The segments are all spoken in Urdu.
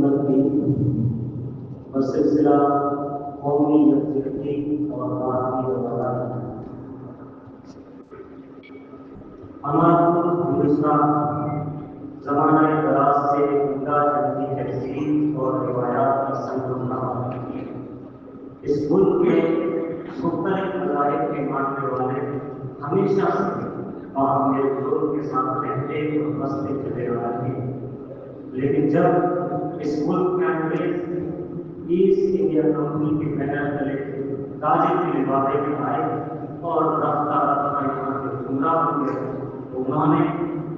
نمبر 3 اور سلسلہ قومی یکجہتی اور بھارتی روایات۔ ہمارا ہندوستان زمانہ دراز سے عمدہ جنگی تہذیب اور روایات کا سنگم رہا ہے۔ اس ملک میں مختلف مذاہب کے ماننے والے ہمیشہ سے باہمی جوڑ کے ساتھ رہتے اور بستے چلے آ رہے ہیں، لیکن جب اس ملک میں انگریز ایسٹ انڈیا کمپنی کے بینر تلے تاجر کے لبادے میں آئے اور رفتہ رفتہ یہاں کے حکمراں ہو گئے، انہوں نے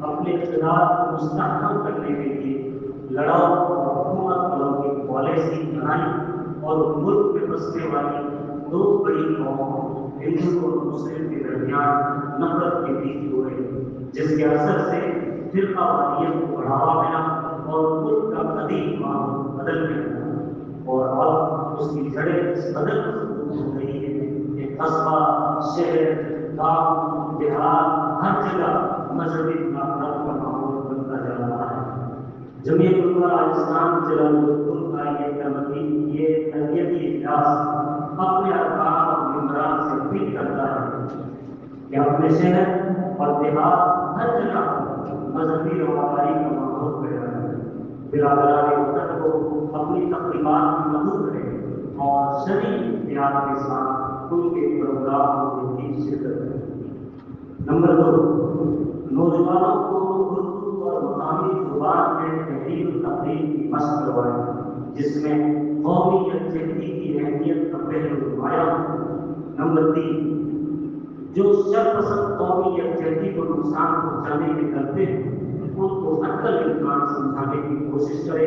اپنے اقتدار کو مستحکم کرنے کے لیے لڑاؤ اور حکومت والوں کی پالیسی بنائی اور ملک میں بسنے والی دو بڑی قوموں ہندو اور مسلم کے درمیان نفرت کے بیج ہوئے، جس کے اثر سے فرقہ واریت کو بڑھاوا ملا اور ملک کا قدیم ماحول بدل گیا، اور اب اس کی جڑیں اس قدر مضبوط ہو گئی ہے کہ قصبہ، شہر، گاؤں، دیہات، ہر جگہ مذہبی نفرت کا ماحول بنتا جا رہا ہے۔ جمعیت علماء راجستھان جلال پور کا یہ تربیتی اجلاس اپنے ارکان اور ممبران سے اپیل کرتا ہے کہ اپنے شہر اور دیہات ہر جگہ مذہبی رواداری کا ماحول پیدا کریں، برادران وطن کو اپنی تقریبات میں مدعو کریں اور شرعی احتیاط کے ساتھ ان کے پروگرام میں شرکت کریں۔ نمبر 2، نوجوانوں کو اردو اور مقامی زبان میں تحریر و تقریر کی مشق کروائیں، جس میں قومی یکجہتی کی اہمیت کا پہلو نمایاں ہو۔ نمبر 3، جو شر پسند قومی یکجہتی کو نقصان پہنچانے کے کرتے ہیں ان کو حتی الامکان سمجھانے کی کوشش کرے،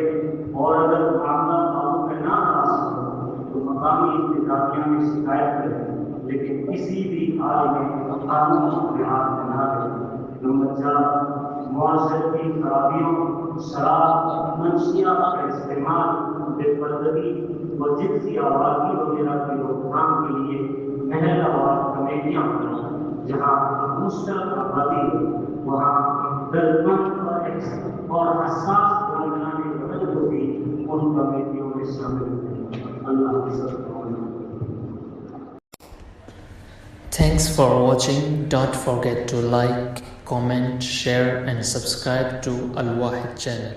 اور اگر معاملہ قابو میں نہ آ سکے تو مقامی انتظامیہ میں شکایت کرے، لیکن کسی بھی حال میں قانون کی رعایت نہ کرے۔ نمبر 4، معاشرتی خرابیوں، شراب، منشیات کا استعمال، بے پردگی اور جنسی آوارگی وغیرہ کی روک تھام کے لیے محلہ وار کمیٹیاں بنائیں، جہاں مشترک آبادی ہو وہاں دردمند اور حساس بلندانے وطن کو بھی ان کمیٹیوں میں شامل کریں۔ اللہ کی سب Thanks for watching. Don't forget to like, comment, share and subscribe to Al Wahid channel.